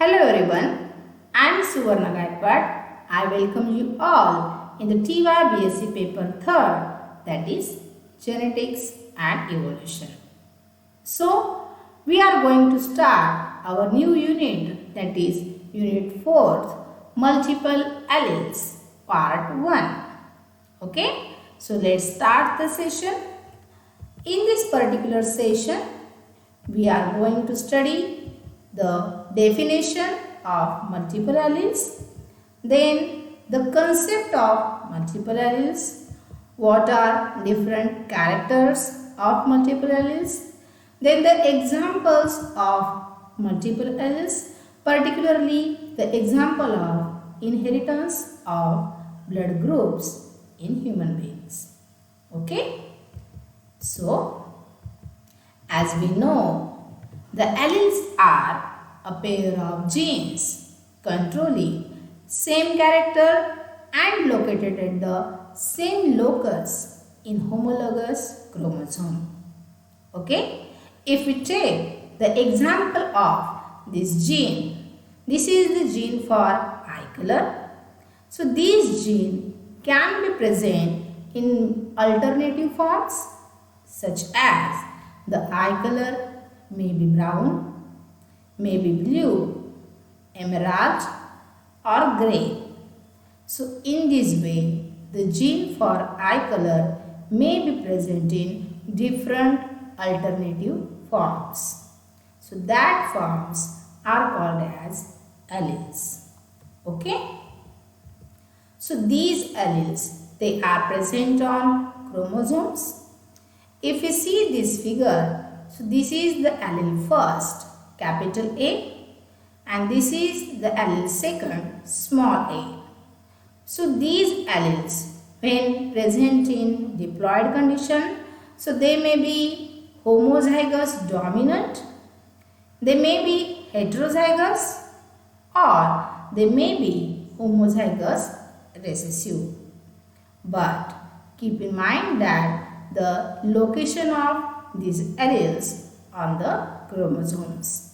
Hello everyone, I am Suvarna Gaikwad. I welcome you all in the TY paper 3rd, that is Genetics and Evolution. So, we are going to start our new unit, that is Unit 4th, Multiple Alleles, Part 1. Okay, so let's start the session. In this particular session, we are going to study the definition of multiple alleles, then the concept of multiple alleles, what are different characters of multiple alleles, then the examples of multiple alleles, particularly the example of inheritance of blood groups in human beings. Okay? So, as we know, the alleles are a pair of genes controlling same character and located at the same locus in homologous chromosome. Okay? If we take the example of this gene, this is the gene for eye color. So, this gene can be present in alternative forms such as the eye color may be brown, may be blue, emerald or grey. So in this way, the gene for eye color may be present in different alternative forms. So that forms are called as alleles. Okay? So these alleles, they are present on chromosomes. If you see this figure, so this is the allele first, capital A, and this is the allele second, small a. So these alleles, when present in diploid condition, so they may be homozygous dominant, they may be heterozygous, or they may be homozygous recessive. But keep in mind that the location of these alleles on the chromosomes.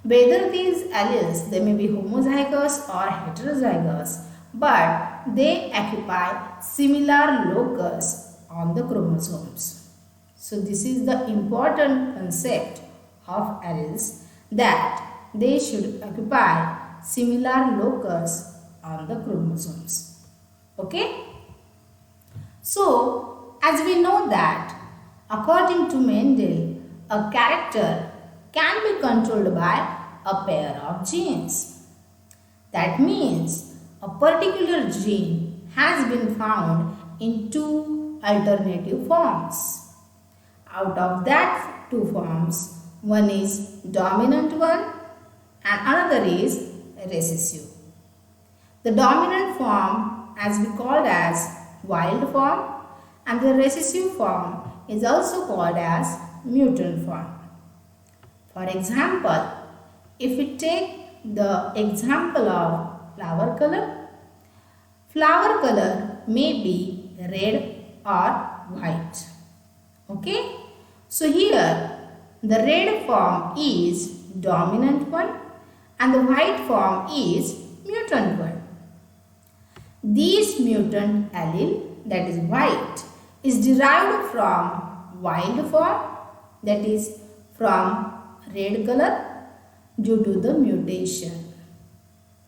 Whether these alleles, they may be homozygous or heterozygous, but they occupy similar locus on the chromosomes. So this is the important concept of alleles, that they should occupy similar locus on the chromosomes. Okay? So, as we know that according to Mendel, a character can be controlled by a pair of genes. That means a particular gene has been found in two alternative forms. Out of that two forms, one is dominant one and another is recessive. The dominant form, as we called as wild form, and the recessive form is also called as mutant form. For example, if we take the example of flower color may be red or white. Okay? So here the red form is dominant one and the white form is mutant one. This mutant allele, that is white, is derived from wild form, that is from red color, due to the mutation.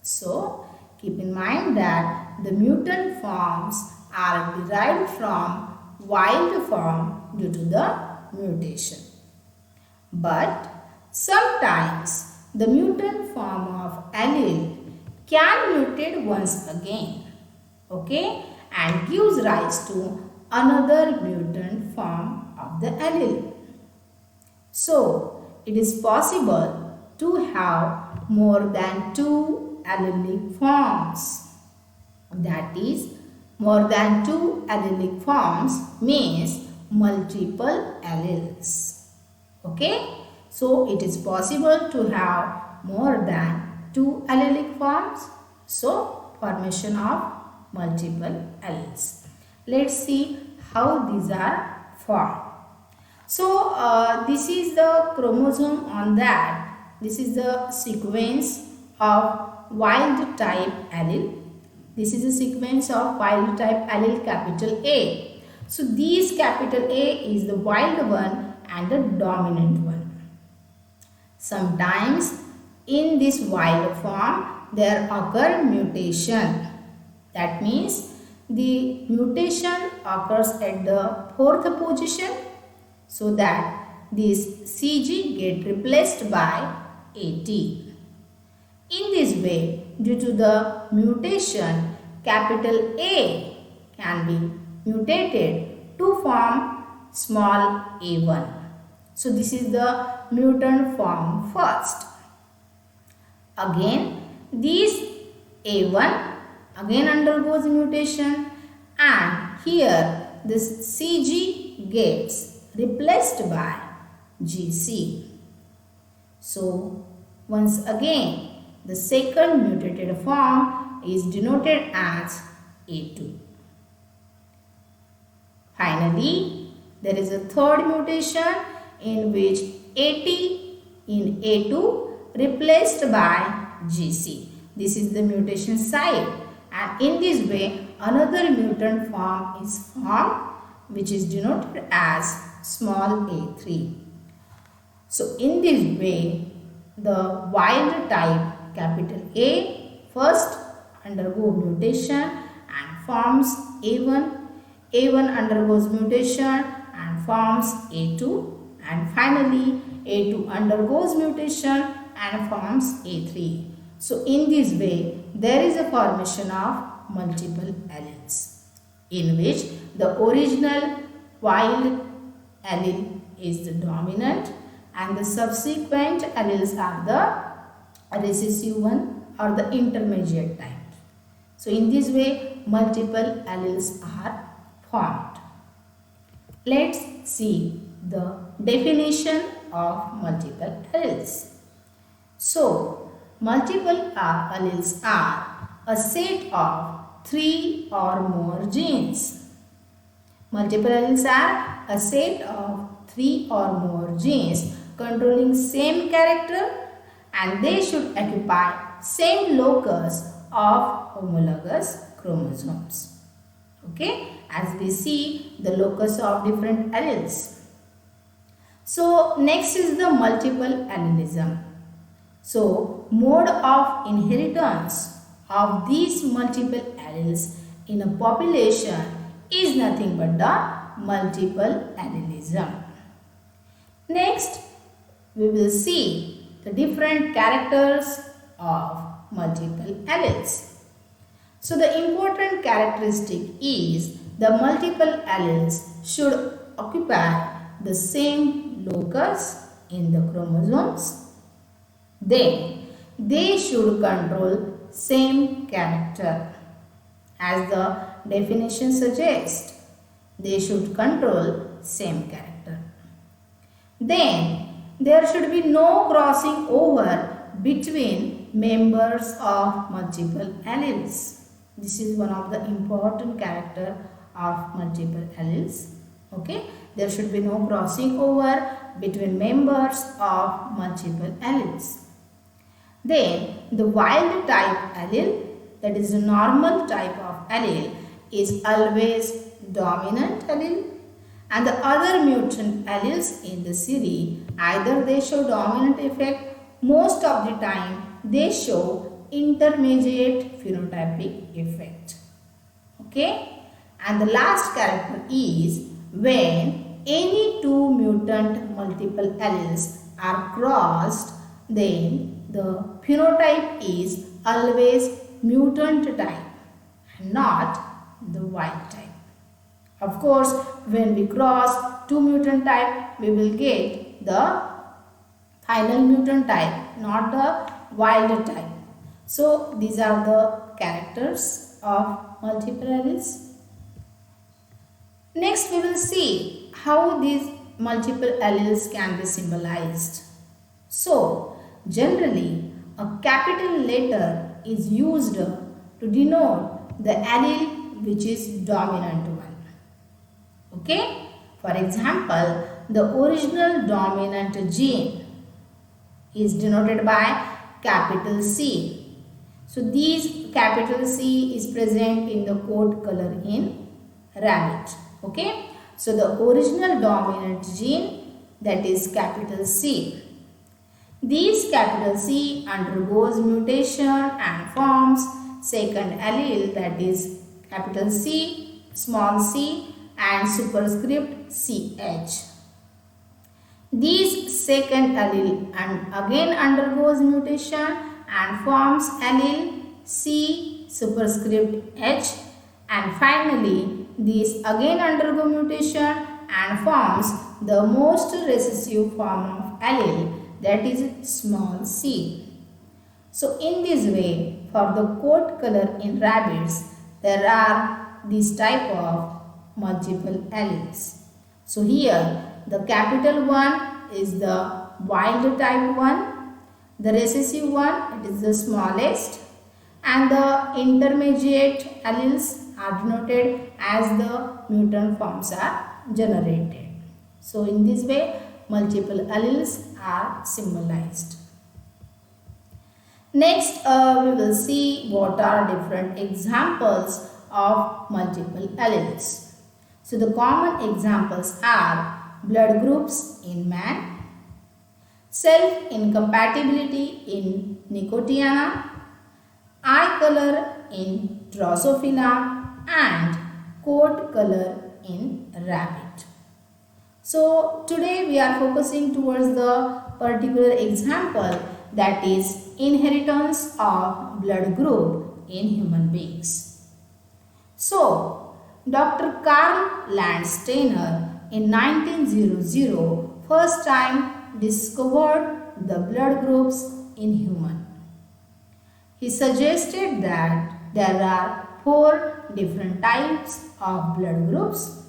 So keep in mind that the mutant forms are derived from wild form due to the mutation. But sometimes the mutant form of allele can mutate once again, okay, and gives rise to another mutant form of the allele. So, it is possible to have more than two allelic forms. That is, more than two allelic forms means multiple alleles. Okay? So, it is possible to have more than two allelic forms. So, formation of multiple alleles. Let's see how these are formed. So, this is the chromosome on that. This is the sequence of wild type allele. This is a sequence of wild type allele capital A. So these capital A is the wild one and the dominant one. Sometimes in this wild form there occur mutation. That means the mutation occurs at the fourth position so that this CG get replaced by AT. In this way, due to the mutation, capital A can be mutated to form small a1. So this is the mutant form first. Again, this a1 again undergoes mutation and here this CG gets replaced by GC. So once again the second mutated form is denoted as A2. Finally, there is a third mutation in which AT in A2 replaced by GC. This is the mutation site, and in this way another mutant form is formed which is denoted as small a3. So in this way the wild type capital A first undergo mutation and forms A1, A1 undergoes mutation and forms A2, and finally A2 undergoes mutation and forms A3. So in this way there is a formation of multiple alleles in which the original wild allele is the dominant and the subsequent alleles are the recessive one or the intermediate type. So in this way multiple alleles are formed. Let's see the definition of multiple alleles. So multiple alleles are a set of 3 or more genes. Multiple alleles are a set of 3 or more genes controlling same character and they should occupy same locus of homologous chromosomes. Okay, as we see the locus of different alleles. So next is the multiple allelism. So mode of inheritance of these multiple alleles in a population is nothing but the multiple allelism. Next, we will see the different characters of multiple alleles. So the important characteristic is the multiple alleles should occupy the same locus in the chromosomes. Then they should control same character. As the definition suggests, they should control same character. Then there should be no crossing over between members of multiple alleles. This is one of the important character of multiple alleles. Okay, there should be no crossing over between members of multiple alleles. Then the wild type allele, that is the normal type of allele, is always dominant allele, and the other mutant alleles in the series, either they show dominant effect, most of the time they show intermediate phenotypic effect. Okay, and the last character is when any two mutant multiple alleles are crossed, then the phenotype is always mutant type and not the wild type. Of course, when we cross two mutant type, we will get the final mutant type, not the wild type. So these are the characters of multiple alleles. Next, we will see how these multiple alleles can be symbolized. So generally, a capital letter is used to denote the allele which is dominant one. Okay, for example, the original dominant gene is denoted by capital C. So these capital C is present in the coat color in rabbit. Okay. So the original dominant gene, that is capital C. These capital C undergoes mutation and forms second allele, that is capital C, small c and superscript CH. These second allele and again undergoes mutation and forms allele C superscript H, and finally these again undergo mutation and forms the most recessive form of allele, that is small c. So in this way, for the coat color in rabbits, there are these type of multiple alleles. So here the capital one is the wild type one, the recessive one, it is the smallest, and the intermediate alleles are denoted as the mutant forms are generated. So in this way, multiple alleles are symbolized. Next, we will see what are different examples of multiple alleles. So the common examples are blood groups in man, self-incompatibility in Nicotiana, eye color in Drosophila, and coat color in rabbit. So today we are focusing towards the particular example, that is inheritance of blood group in human beings. So Dr. Karl Landsteiner in 1900 first time discovered the blood groups in human. He suggested that there are 4 different types of blood groups.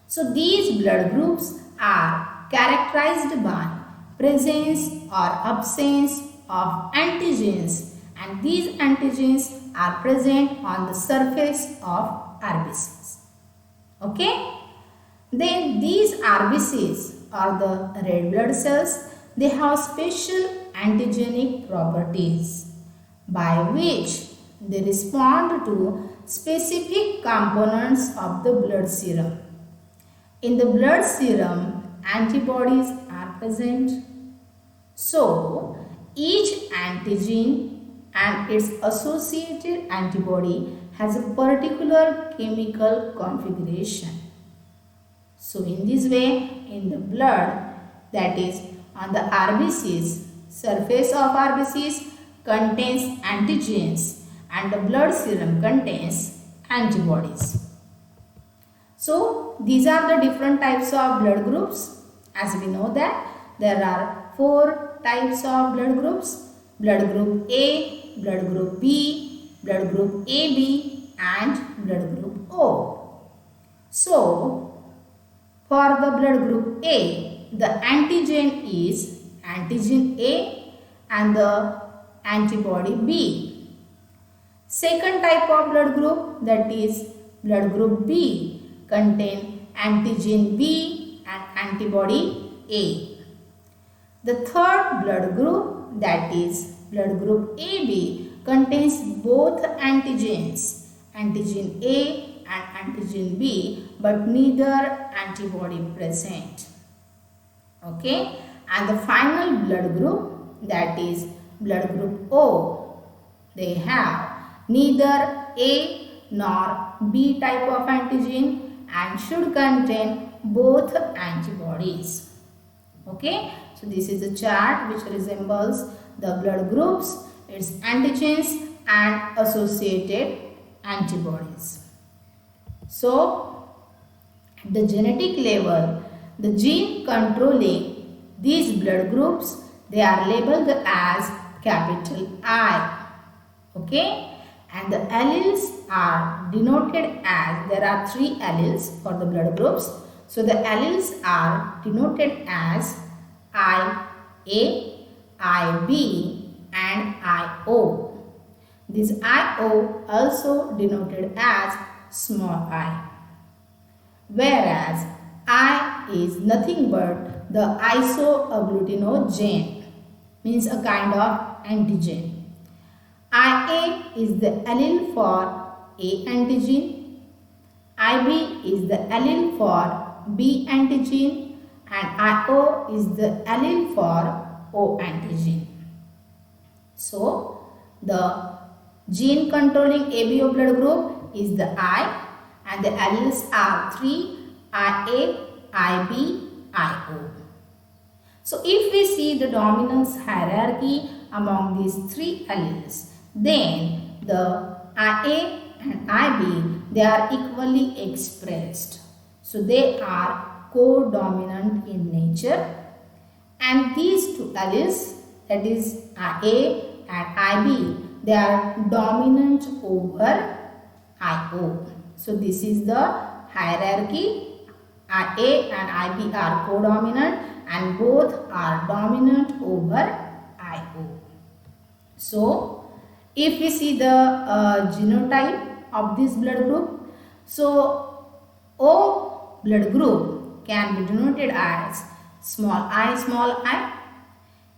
So these blood groups are characterized by presence or absence of antigens, and these antigens are present on the surface of RBCs. Okay? Then these RBCs are the red blood cells. They have special antigenic properties by which they respond to specific components of the blood serum. In the blood serum, antibodies are present. So, each antigen and its associated antibody has a particular chemical configuration. So, in this way, in the blood, that is on the RBCs, surface of RBCs contains antigens and the blood serum contains antibodies. So, these are the different types of blood groups. As we know that there are 4 types of blood groups: blood group A, blood group B, blood group AB, and blood group O. So, for the blood group A, the antigen is antigen A and the antibody B. Second type of blood group, that is blood group B, contain antigen B and antibody A. The third blood group, that is blood group AB, contains both antigens, antigen A and antigen B, but neither antibody present. Okay, and the final blood group, that is blood group O, they have neither A nor B type of antigen and should contain both antibodies. Okay, so this is a chart which resembles the blood groups, its antigens and associated antibodies. So, at the genetic level, the gene controlling these blood groups, they are labeled as capital I. Okay, and the alleles are denoted as, there are 3 alleles for the blood groups. So the alleles are denoted as IA, IB and IO. This IO also denoted as small I. Whereas I is nothing but the isoagglutinogen. means a kind of antigen. IA is the allele for A antigen, IB is the allele for B antigen, and IO is the allele for O antigen. So, the gene controlling ABO blood group is the I, and the alleles are 3, IA, IB, IO. So, if we see the dominance hierarchy among these 3 alleles, then the IA and IB, they are equally expressed. So, they are co-dominant in nature, and these 2 alleles, that is IA and IB, they are dominant over IO. So, this is the hierarchy. IA and IB are co-dominant and both are dominant over IO. So, if we see the genotype of this blood group, so O blood group can be denoted as small I.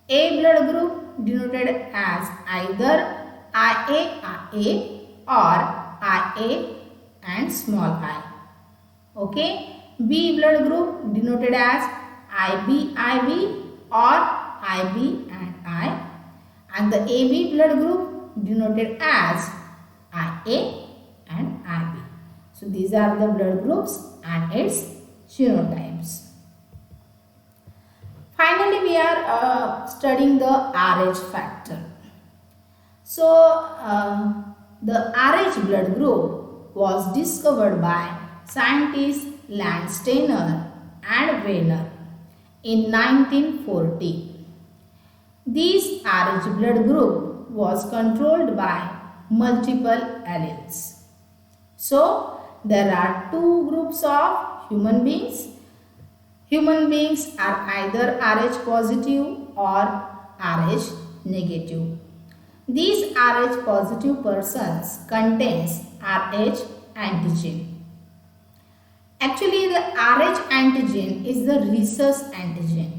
A blood group denoted as either IA or IA and small I. Okay. B blood group denoted as IB or IB and I. And the AB blood group denoted as IA and IB. So these are the blood groups and its genotypes. Finally, we are studying the RH factor. So, the RH blood group was discovered by scientists Landsteiner and Weiner in 1940. This RH blood group was controlled by multiple alleles. So, there are 2 groups of human beings. Human beings are either Rh positive or Rh negative. These Rh positive persons contains Rh antigen. Actually, the Rh antigen is the rhesus antigen,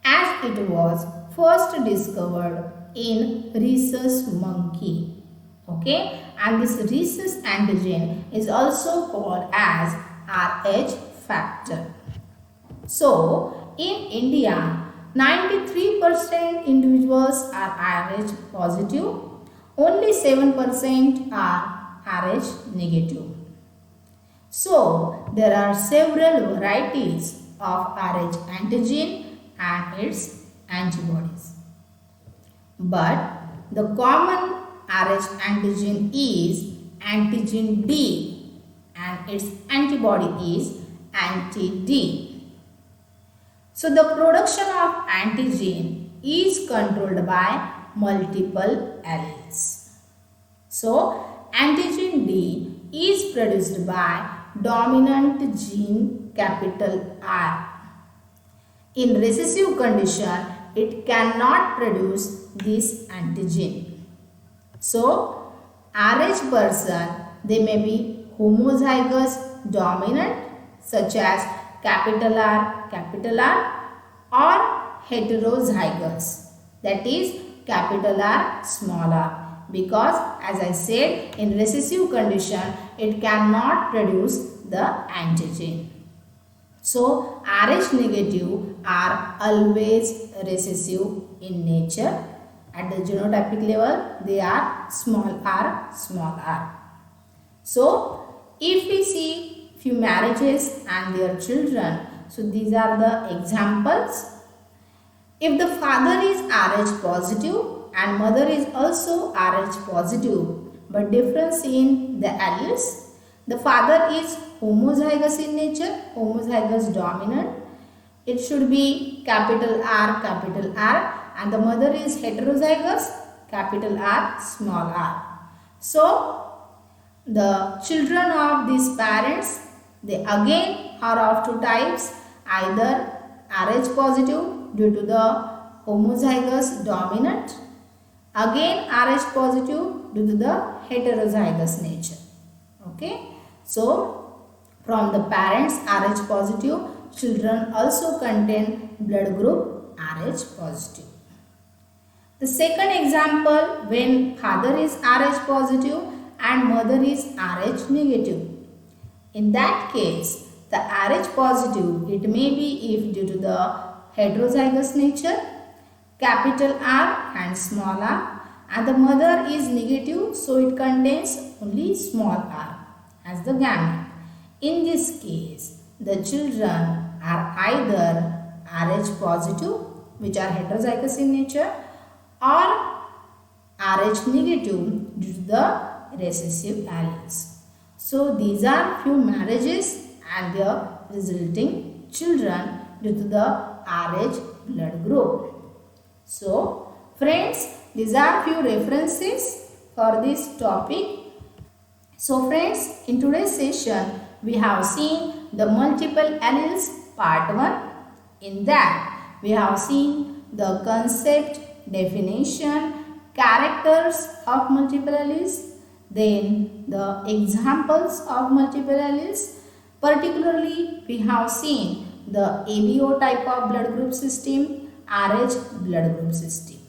as it was first discovered in rhesus monkey. Okay, and this rhesus antigen is also called as Rh factor. So, in India, 93% individuals are Rh positive, only 7% are Rh negative. So, there are several varieties of Rh antigen and its antibodies. But the common Rh antigen is antigen D and its antibody is anti-D. So, the production of antigen is controlled by multiple alleles. So, antigen D is produced by dominant gene capital R. In recessive condition, it cannot produce this antigen. So, Rh person, they may be homozygous dominant such as capital R or heterozygous, that is capital R small r, because as I said, in recessive condition it cannot produce the antigen. So Rh negative are always recessive in nature. At the genotypic level they are small r. So if we see few marriages and their children, so these are the examples. If the father is Rh positive and mother is also Rh positive, but difference in the alleles, the father is homozygous in nature, homozygous dominant. It should be capital R, and the mother is heterozygous, capital R, small r. So, the children of these parents, they again are of 2 types, either Rh positive due to the homozygous dominant, again Rh positive due to the heterozygous nature. Okay. So, from the parents Rh positive, children also contain blood group Rh positive. The second example, when father is Rh positive and mother is Rh negative. In that case, the Rh positive, it may be if due to the heterozygous nature, capital R and small r, and the mother is negative, so it contains only small r as the gamete. In this case, the children are either Rh positive, which are heterozygous in nature, or Rh negative due to the recessive alleles. So these are few marriages and their resulting children due to the Rh blood group. So friends, these are few references for this topic. So friends, in today's session we have seen the multiple alleles part 1. In that we have seen the concept, definition, characters of multiple alleles, then the examples of multiple alleles. Particularly, we have seen the ABO type of blood group system, Rh blood group system.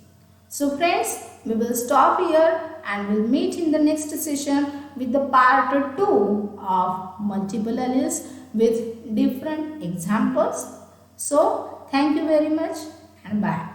So friends, we will stop here and we'll meet in the next session with the part 2 of multiple alleles with different examples. So, thank you very much and bye.